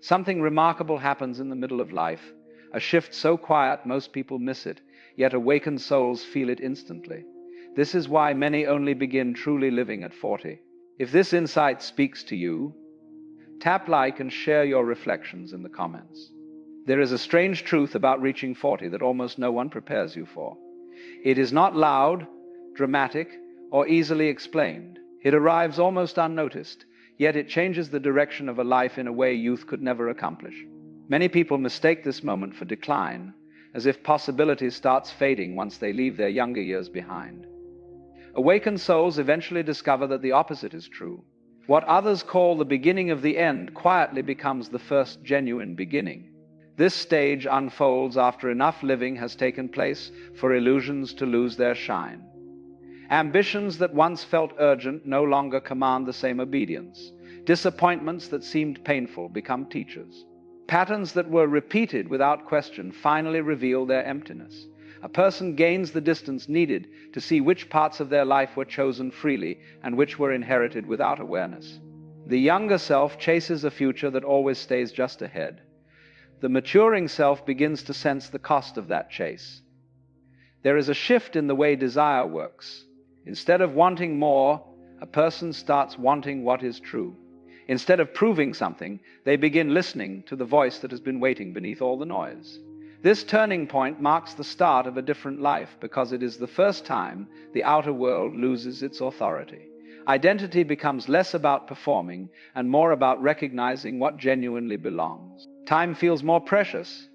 Something remarkable happens in the middle of life, a shift so quiet most people miss it, yet awakened souls feel it instantly. This is why many only begin truly living at 40. If this insight speaks to you, tap like and share your reflections in the comments. There is a strange truth about reaching 40 that almost no one prepares you for. It is not loud, dramatic, or easily explained. It arrives almost unnoticed, yet it changes the direction of a life in a way youth could never accomplish. Many people mistake this moment for decline, as if possibility starts fading once they leave their younger years behind. Awakened souls eventually discover that the opposite is true. What others call the beginning of the end quietly becomes the first genuine beginning. This stage unfolds after enough living has taken place for illusions to lose their shine. Ambitions that once felt urgent no longer command the same obedience. Disappointments that seemed painful become teachers. Patterns that were repeated without question finally reveal their emptiness. A person gains the distance needed to see which parts of their life were chosen freely and which were inherited without awareness. The younger self chases a future that always stays just ahead. The maturing self begins to sense the cost of that chase. There is a shift in the way desire works. Instead of wanting more, a person starts wanting what is true. Instead of proving something, they begin listening to the voice that has been waiting beneath all the noise. This turning point marks the start of a different life because it is the first time the outer world loses its authority. Identity becomes less about performing and more about recognizing what genuinely belongs. Time feels more precious,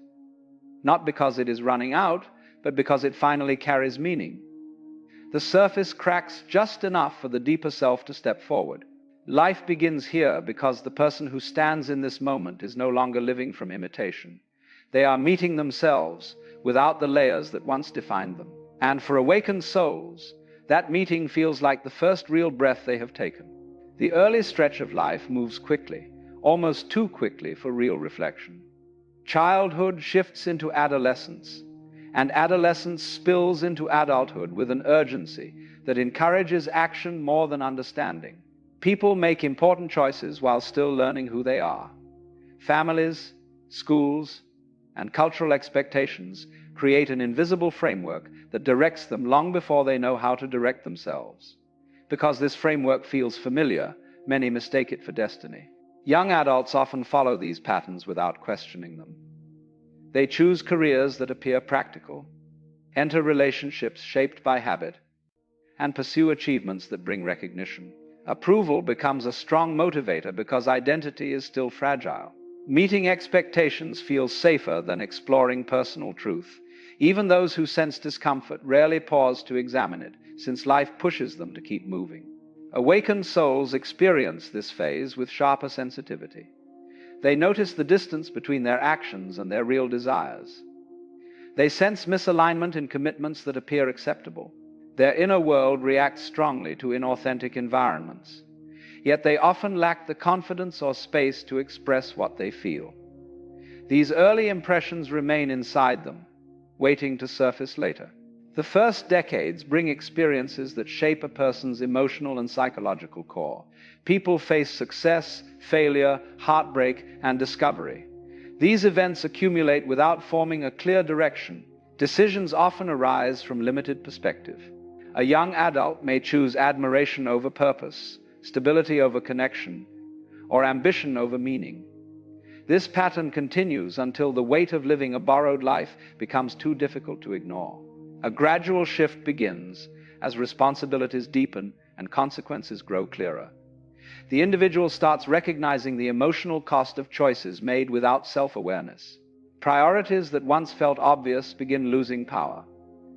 not because it is running out, but because it finally carries meaning. The surface cracks just enough for the deeper self to step forward. Life begins here because the person who stands in this moment is no longer living from imitation. They are meeting themselves without the layers that once defined them. And for awakened souls, that meeting feels like the first real breath they have taken. The early stretch of life moves quickly, almost too quickly for real reflection. Childhood shifts into adolescence, and adolescence spills into adulthood with an urgency that encourages action more than understanding. People make important choices while still learning who they are. Families, schools, and cultural expectations create an invisible framework that directs them long before they know how to direct themselves. Because this framework feels familiar, many mistake it for destiny. Young adults often follow these patterns without questioning them. They choose careers that appear practical, enter relationships shaped by habit, and pursue achievements that bring recognition. Approval becomes a strong motivator because identity is still fragile. Meeting expectations feels safer than exploring personal truth. Even those who sense discomfort rarely pause to examine it, since life pushes them to keep moving. Awakened souls experience this phase with sharper sensitivity. They notice the distance between their actions and their real desires. They sense misalignment in commitments that appear acceptable. Their inner world reacts strongly to inauthentic environments. Yet they often lack the confidence or space to express what they feel. These early impressions remain inside them, waiting to surface later. The first decades bring experiences that shape a person's emotional and psychological core. People face success, failure, heartbreak, and discovery. These events accumulate without forming a clear direction. Decisions often arise from limited perspective. A young adult may choose admiration over purpose, stability over connection, or ambition over meaning. This pattern continues until the weight of living a borrowed life becomes too difficult to ignore. A gradual shift begins as responsibilities deepen and consequences grow clearer. The individual starts recognizing the emotional cost of choices made without self-awareness. Priorities that once felt obvious begin losing power.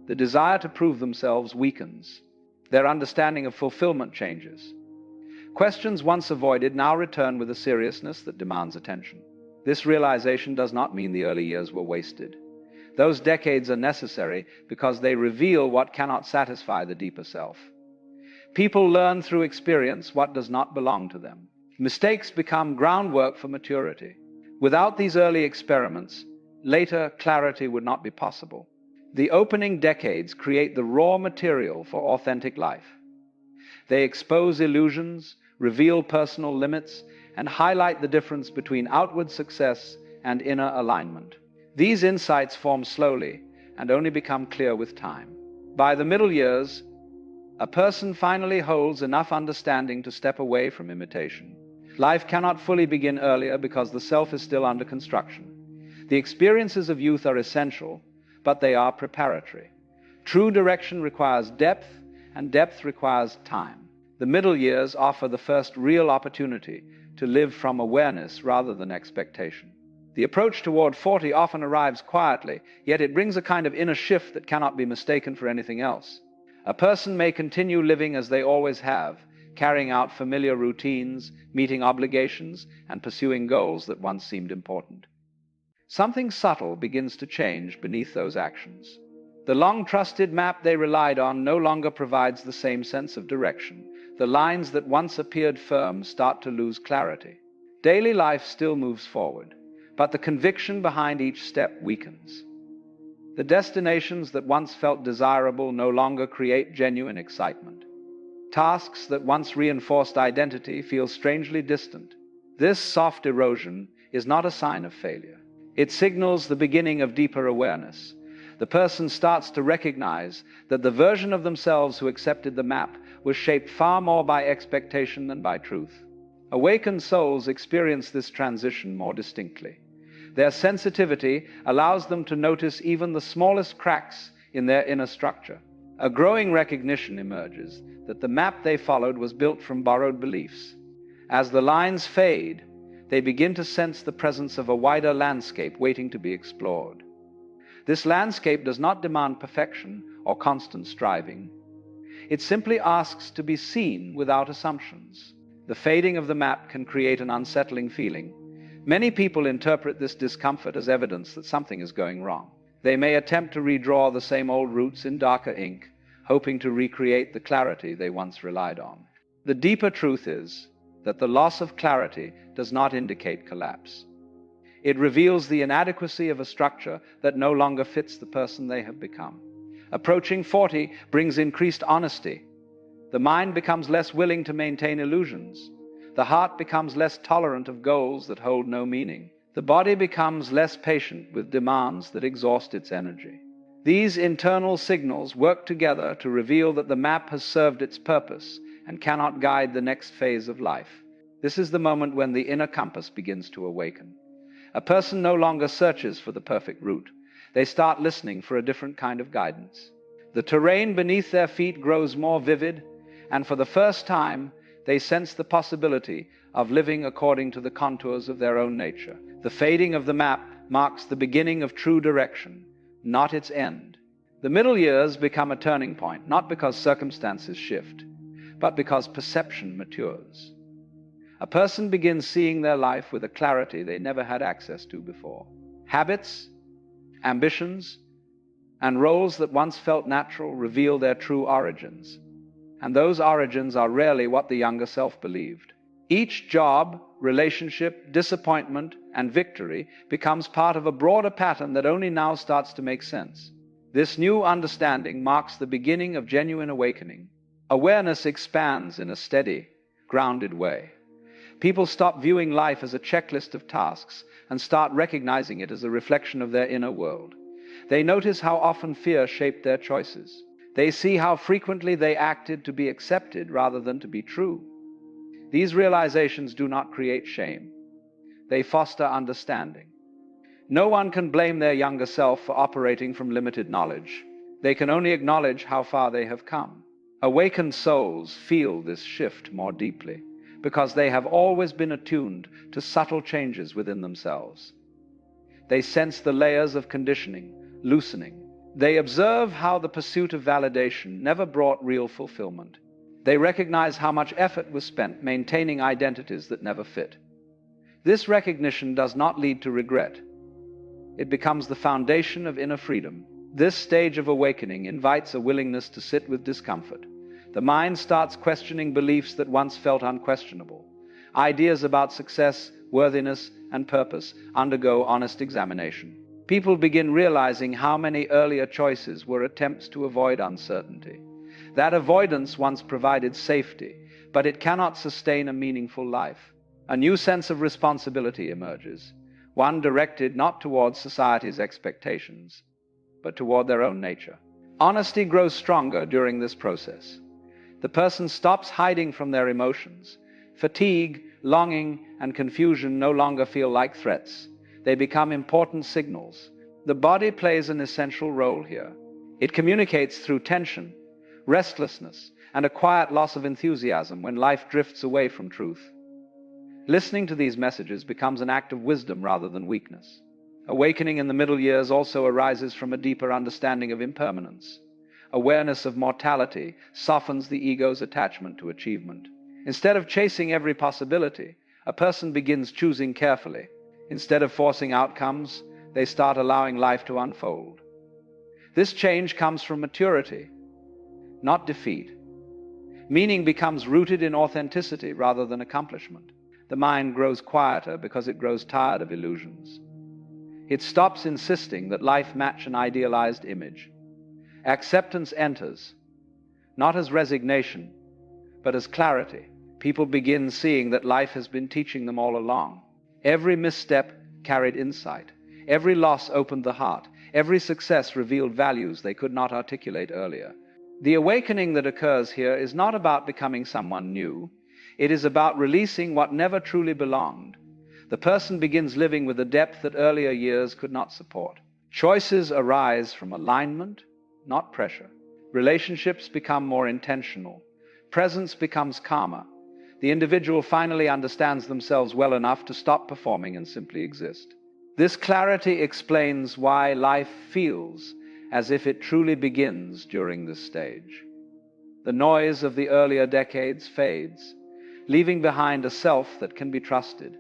The desire to prove themselves weakens. Their understanding of fulfillment changes. Questions once avoided now return with a seriousness that demands attention. This realization does not mean the early years were wasted. Those decades are necessary because they reveal what cannot satisfy the deeper self. People learn through experience what does not belong to them. Mistakes become groundwork for maturity. Without these early experiments, later clarity would not be possible. The opening decades create the raw material for authentic life. They expose illusions, reveal personal limits, and highlight the difference between outward success and inner alignment. These insights form slowly and only become clear with time. By the middle years, a person finally holds enough understanding to step away from imitation. Life cannot fully begin earlier because the self is still under construction. The experiences of youth are essential, but they are preparatory. True direction requires depth, and depth requires time. The middle years offer the first real opportunity to live from awareness rather than expectation. The approach toward 40 often arrives quietly, yet it brings a kind of inner shift that cannot be mistaken for anything else. A person may continue living as they always have, carrying out familiar routines, meeting obligations, and pursuing goals that once seemed important. Something subtle begins to change beneath those actions. The long-trusted map they relied on no longer provides the same sense of direction. The lines that once appeared firm start to lose clarity. Daily life still moves forward, but the conviction behind each step weakens. The destinations that once felt desirable no longer create genuine excitement. Tasks that once reinforced identity feel strangely distant. This soft erosion is not a sign of failure. It signals the beginning of deeper awareness. The person starts to recognize that the version of themselves who accepted the map was shaped far more by expectation than by truth. Awakened souls experience this transition more distinctly. Their sensitivity allows them to notice even the smallest cracks in their inner structure. A growing recognition emerges that the map they followed was built from borrowed beliefs. As the lines fade, they begin to sense the presence of a wider landscape waiting to be explored. This landscape does not demand perfection or constant striving. It simply asks to be seen without assumptions. The fading of the map can create an unsettling feeling. Many people interpret this discomfort as evidence that something is going wrong. They may attempt to redraw the same old routes in darker ink, hoping to recreate the clarity they once relied on. The deeper truth is that the loss of clarity does not indicate collapse. It reveals the inadequacy of a structure that no longer fits the person they have become. Approaching 40 brings increased honesty. The mind becomes less willing to maintain illusions. The heart becomes less tolerant of goals that hold no meaning. The body becomes less patient with demands that exhaust its energy. These internal signals work together to reveal that the map has served its purpose and cannot guide the next phase of life. This is the moment when the inner compass begins to awaken. A person no longer searches for the perfect route. They start listening for a different kind of guidance. The terrain beneath their feet grows more vivid, and for the first time, they sense the possibility of living according to the contours of their own nature. The fading of the map marks the beginning of true direction, not its end. The middle years become a turning point, not because circumstances shift, but because perception matures. A person begins seeing their life with a clarity they never had access to before. Habits, ambitions, and roles that once felt natural reveal their true origins. And those origins are rarely what the younger self believed. Each job, relationship, disappointment, and victory becomes part of a broader pattern that only now starts to make sense. This new understanding marks the beginning of genuine awakening. Awareness expands in a steady, grounded way. People stop viewing life as a checklist of tasks and start recognizing it as a reflection of their inner world. They notice how often fear shaped their choices. They see how frequently they acted to be accepted rather than to be true. These realizations do not create shame. They foster understanding. No one can blame their younger self for operating from limited knowledge. They can only acknowledge how far they have come. Awakened souls feel this shift more deeply because they have always been attuned to subtle changes within themselves. They sense the layers of conditioning loosening. They observe how the pursuit of validation never brought real fulfillment. They recognize how much effort was spent maintaining identities that never fit. This recognition does not lead to regret. It becomes the foundation of inner freedom. This stage of awakening invites a willingness to sit with discomfort. The mind starts questioning beliefs that once felt unquestionable. Ideas about success, worthiness, and purpose undergo honest examination. People begin realizing how many earlier choices were attempts to avoid uncertainty. That avoidance once provided safety, but it cannot sustain a meaningful life. A new sense of responsibility emerges, one directed not towards society's expectations, but toward their own nature. Honesty grows stronger during this process. The person stops hiding from their emotions. Fatigue, longing, and confusion no longer feel like threats. They become important signals. The body plays an essential role here. It communicates through tension, restlessness, and a quiet loss of enthusiasm when life drifts away from truth. Listening to these messages becomes an act of wisdom rather than weakness. Awakening in the middle years also arises from a deeper understanding of impermanence. Awareness of mortality softens the ego's attachment to achievement. Instead of chasing every possibility, a person begins choosing carefully. Instead of forcing outcomes, they start allowing life to unfold. This change comes from maturity, not defeat. Meaning becomes rooted in authenticity rather than accomplishment. The mind grows quieter because it grows tired of illusions. It stops insisting that life match an idealized image. Acceptance enters, not as resignation, but as clarity. People begin seeing that life has been teaching them all along. Every misstep carried insight. Every loss opened the heart. Every success revealed values they could not articulate earlier. The awakening that occurs here is not about becoming someone new. It is about releasing what never truly belonged. The person begins living with a depth that earlier years could not support. Choices arise from alignment, not pressure. Relationships become more intentional. Presence becomes calmer. The individual finally understands themselves well enough to stop performing and simply exist. This clarity explains why life feels as if it truly begins during this stage. The noise of the earlier decades fades, leaving behind a self that can be trusted.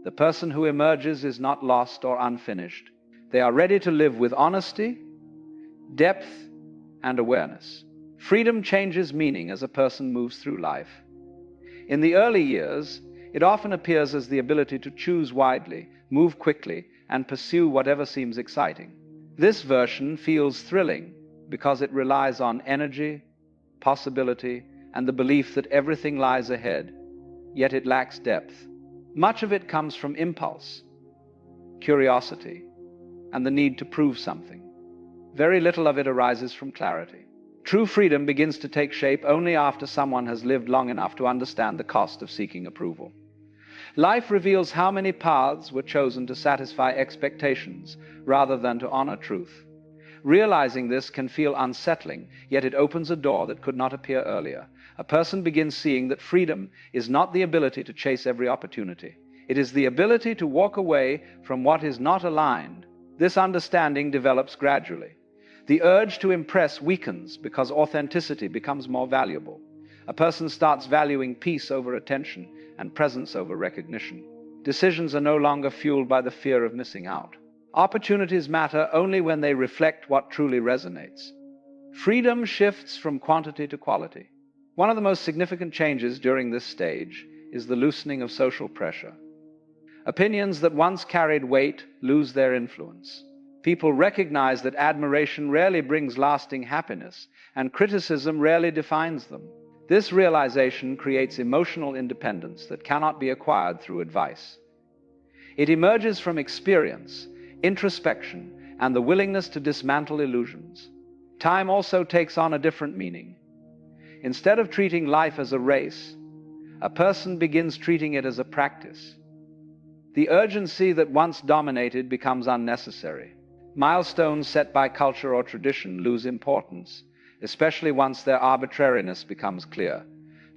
The person who emerges is not lost or unfinished. They are ready to live with honesty, depth, and awareness. Freedom changes meaning as a person moves through life. In the early years, it often appears as the ability to choose widely, move quickly, and pursue whatever seems exciting. This version feels thrilling because it relies on energy, possibility, and the belief that everything lies ahead, yet it lacks depth. Much of it comes from impulse, curiosity, and the need to prove something. Very little of it arises from clarity. True freedom begins to take shape only after someone has lived long enough to understand the cost of seeking approval. Life reveals how many paths were chosen to satisfy expectations rather than to honor truth. Realizing this can feel unsettling, yet it opens a door that could not appear earlier. A person begins seeing that freedom is not the ability to chase every opportunity. It is the ability to walk away from what is not aligned. This understanding develops gradually. The urge to impress weakens because authenticity becomes more valuable. A person starts valuing peace over attention and presence over recognition. Decisions are no longer fueled by the fear of missing out. Opportunities matter only when they reflect what truly resonates. Freedom shifts from quantity to quality. One of the most significant changes during this stage is the loosening of social pressure. Opinions that once carried weight lose their influence. People recognize that admiration rarely brings lasting happiness, and criticism rarely defines them. This realization creates emotional independence that cannot be acquired through advice. It emerges from experience, introspection, and the willingness to dismantle illusions. Time also takes on a different meaning. Instead of treating life as a race, a person begins treating it as a practice. The urgency that once dominated becomes unnecessary. Milestones set by culture or tradition lose importance, especially once their arbitrariness becomes clear.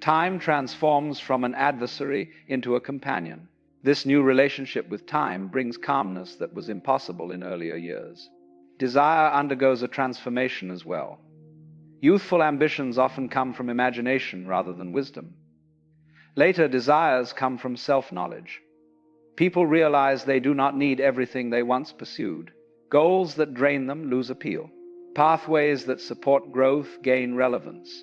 Time transforms from an adversary into a companion. This new relationship with time brings calmness that was impossible in earlier years. Desire undergoes a transformation as well. Youthful ambitions often come from imagination rather than wisdom. Later, desires come from self-knowledge. People realize they do not need everything they once pursued. Goals that drain them lose appeal. Pathways that support growth gain relevance.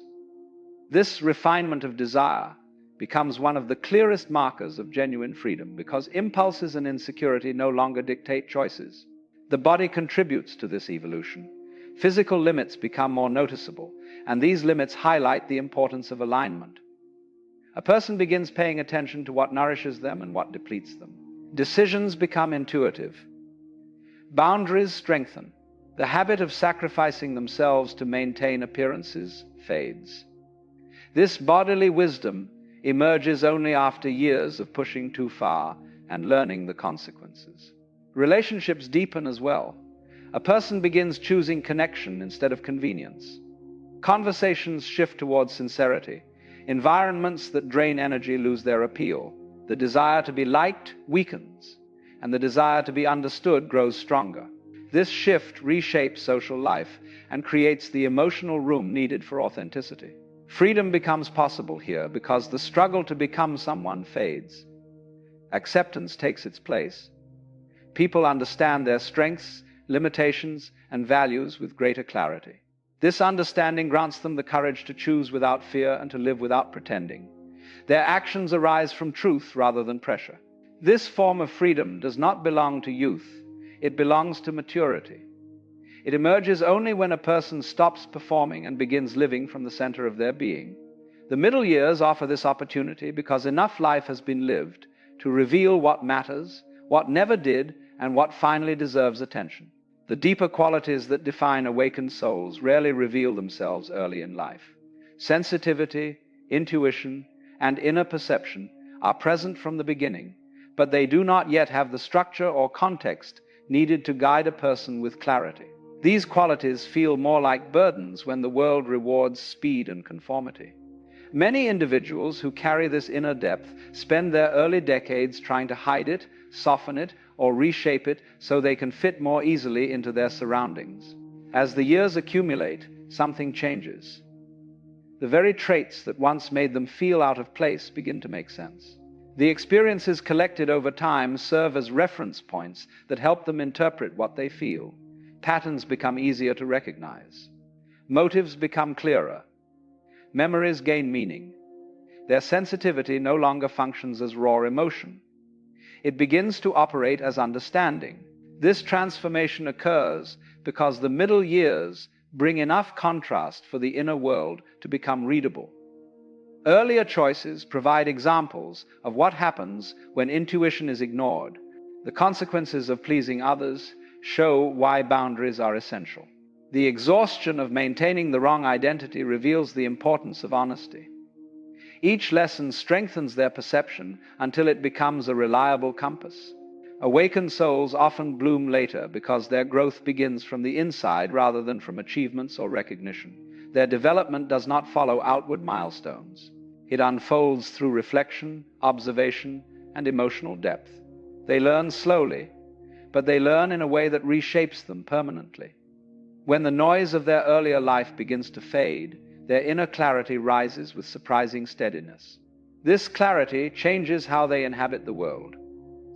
This refinement of desire becomes one of the clearest markers of genuine freedom because impulses and insecurity no longer dictate choices. The body contributes to this evolution. Physical limits become more noticeable, and these limits highlight the importance of alignment. A person begins paying attention to what nourishes them and what depletes them. Decisions become intuitive. Boundaries strengthen. The habit of sacrificing themselves to maintain appearances fades. This bodily wisdom emerges only after years of pushing too far and learning the consequences. Relationships deepen as well. A person begins choosing connection instead of convenience. Conversations shift towards sincerity. Environments that drain energy lose their appeal. The desire to be liked weakens, and the desire to be understood grows stronger. This shift reshapes social life and creates the emotional room needed for authenticity. Freedom becomes possible here because the struggle to become someone fades. Acceptance takes its place. People understand their strengths, limitations, and values with greater clarity. This understanding grants them the courage to choose without fear and to live without pretending. Their actions arise from truth rather than pressure. This form of freedom does not belong to youth. It belongs to maturity. It emerges only when a person stops performing and begins living from the center of their being. The middle years offer this opportunity because enough life has been lived to reveal what matters, what never did, and what finally deserves attention. The deeper qualities that define awakened souls rarely reveal themselves early in life. Sensitivity, intuition, and inner perception are present from the beginning, but they do not yet have the structure or context needed to guide a person with clarity. These qualities feel more like burdens when the world rewards speed and conformity. Many individuals who carry this inner depth spend their early decades trying to hide it, soften it, or reshape it so they can fit more easily into their surroundings. As the years accumulate, something changes. The very traits that once made them feel out of place begin to make sense. The experiences collected over time serve as reference points that help them interpret what they feel. Patterns become easier to recognize. Motives become clearer. Memories gain meaning. Their sensitivity no longer functions as raw emotion. It begins to operate as understanding. This transformation occurs because the middle years bring enough contrast for the inner world to become readable. Earlier choices provide examples of what happens when intuition is ignored. The consequences of pleasing others show why boundaries are essential. The exhaustion of maintaining the wrong identity reveals the importance of honesty. Each lesson strengthens their perception until it becomes a reliable compass. Awakened souls often bloom later because their growth begins from the inside rather than from achievements or recognition. Their development does not follow outward milestones. It unfolds through reflection, observation, and emotional depth. They learn slowly, but they learn in a way that reshapes them permanently. When the noise of their earlier life begins to fade, their inner clarity rises with surprising steadiness. This clarity changes how they inhabit the world.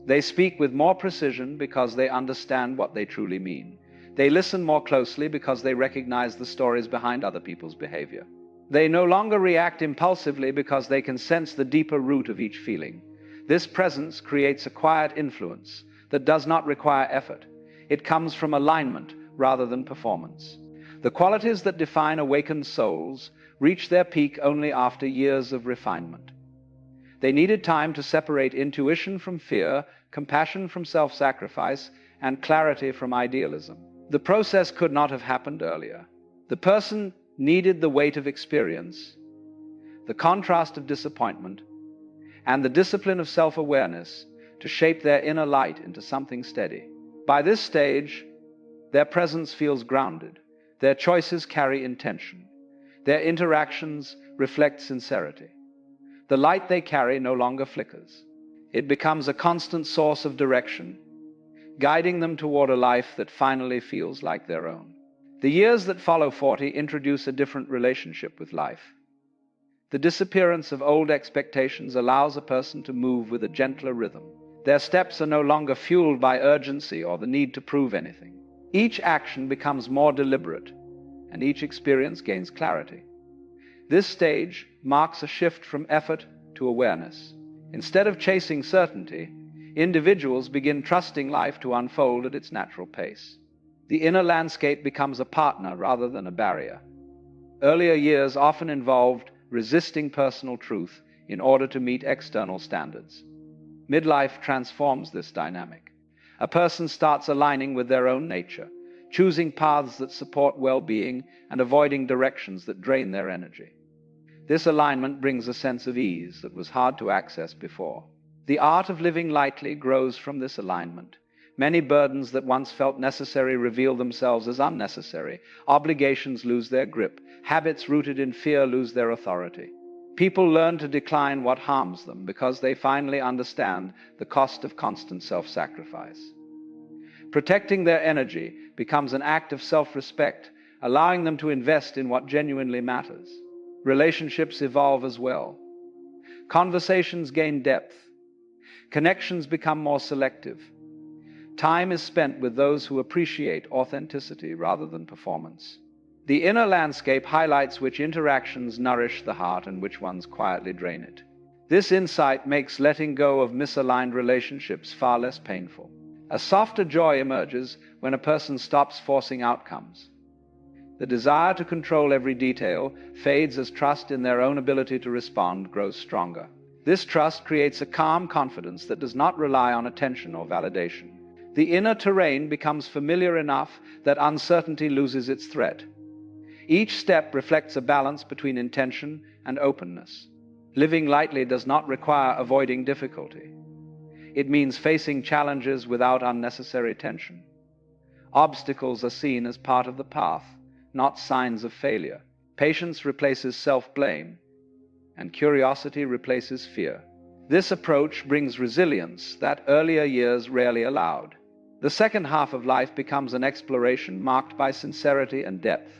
They speak with more precision because they understand what they truly mean. They listen more closely because they recognize the stories behind other people's behavior. They no longer react impulsively because they can sense the deeper root of each feeling. This presence creates a quiet influence that does not require effort. It comes from alignment rather than performance. The qualities that define awakened souls reach their peak only after years of refinement. They needed time to separate intuition from fear, compassion from self-sacrifice, and clarity from idealism. The process could not have happened earlier. The person needed the weight of experience, the contrast of disappointment, and the discipline of self-awareness to shape their inner light into something steady. By this stage, their presence feels grounded. Their choices carry intention. Their interactions reflect sincerity. The light they carry no longer flickers. It becomes a constant source of direction, guiding them toward a life that finally feels like their own. The years that follow 40 introduce a different relationship with life. The disappearance of old expectations allows a person to move with a gentler rhythm. Their steps are no longer fueled by urgency or the need to prove anything. Each action becomes more deliberate, and each experience gains clarity. This stage marks a shift from effort to awareness. Instead of chasing certainty, individuals begin trusting life to unfold at its natural pace. The inner landscape becomes a partner rather than a barrier. Earlier years often involved resisting personal truth in order to meet external standards. Midlife transforms this dynamic. A person starts aligning with their own nature, choosing paths that support well-being and avoiding directions that drain their energy. This alignment brings a sense of ease that was hard to access before. The art of living lightly grows from this alignment. Many burdens that once felt necessary reveal themselves as unnecessary. Obligations lose their grip. Habits rooted in fear lose their authority. People learn to decline what harms them because they finally understand the cost of constant self-sacrifice. Protecting their energy becomes an act of self-respect, allowing them to invest in what genuinely matters. Relationships evolve as well. Conversations gain depth. Connections become more selective. Time is spent with those who appreciate authenticity rather than performance. The inner landscape highlights which interactions nourish the heart and which ones quietly drain it. This insight makes letting go of misaligned relationships far less painful. A softer joy emerges when a person stops forcing outcomes. The desire to control every detail fades as trust in their own ability to respond grows stronger. This trust creates a calm confidence that does not rely on attention or validation. The inner terrain becomes familiar enough that uncertainty loses its threat. Each step reflects a balance between intention and openness. Living lightly does not require avoiding difficulty. It means facing challenges without unnecessary tension. Obstacles are seen as part of the path, not signs of failure. Patience replaces self-blame, and curiosity replaces fear. This approach brings resilience that earlier years rarely allowed. The second half of life becomes an exploration marked by sincerity and depth.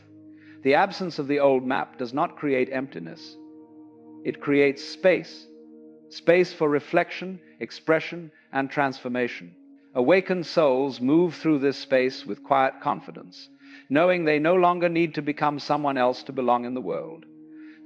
The absence of the old map does not create emptiness. It creates space for reflection, expression, and transformation. Awakened souls move through this space with quiet confidence, knowing they no longer need to become someone else to belong in the world.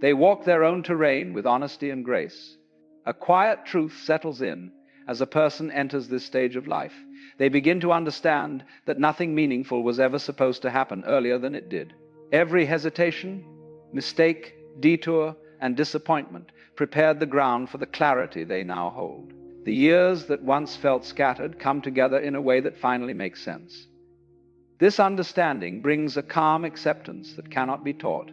They walk their own terrain with honesty and grace. A quiet truth settles in as a person enters this stage of life. They begin to understand that nothing meaningful was ever supposed to happen earlier than it did. Every hesitation, mistake, detour, and disappointment prepared the ground for the clarity they now hold. The years that once felt scattered come together in a way that finally makes sense. This understanding brings a calm acceptance that cannot be taught.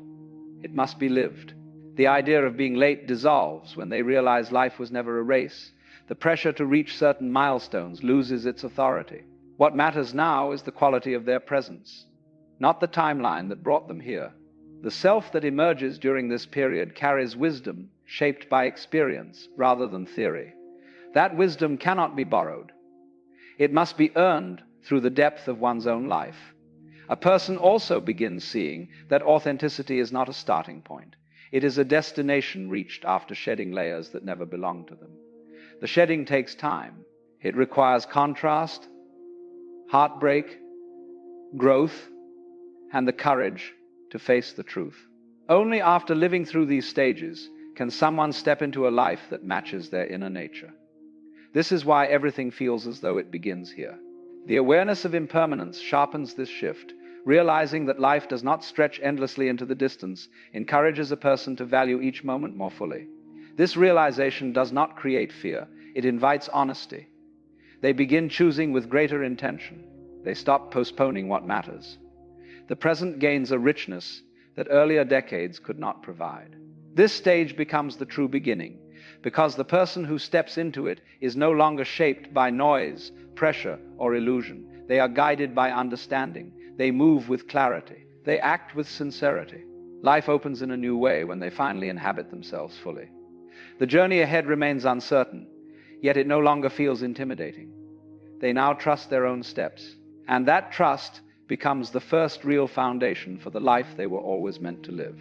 It must be lived. The idea of being late dissolves when they realize life was never a race. The pressure to reach certain milestones loses its authority. What matters now is the quality of their presence, not the timeline that brought them here. The self that emerges during this period carries wisdom shaped by experience rather than theory. That wisdom cannot be borrowed. It must be earned through the depth of one's own life. A person also begins seeing that authenticity is not a starting point. It is a destination reached after shedding layers that never belonged to them. The shedding takes time. It requires contrast, heartbreak, growth, and the courage to face the truth. Only after living through these stages can someone step into a life that matches their inner nature. This is why everything feels as though it begins here. The awareness of impermanence sharpens this shift. Realizing that life does not stretch endlessly into the distance encourages a person to value each moment more fully. This realization does not create fear. It invites honesty. They begin choosing with greater intention. They stop postponing what matters. The present gains a richness that earlier decades could not provide. This stage becomes the true beginning, because the person who steps into it is no longer shaped by noise, pressure, or illusion. They are guided by understanding. They move with clarity. They act with sincerity. Life opens in a new way when they finally inhabit themselves fully. The journey ahead remains uncertain, yet it no longer feels intimidating. They now trust their own steps, and that trust becomes the first real foundation for the life they were always meant to live.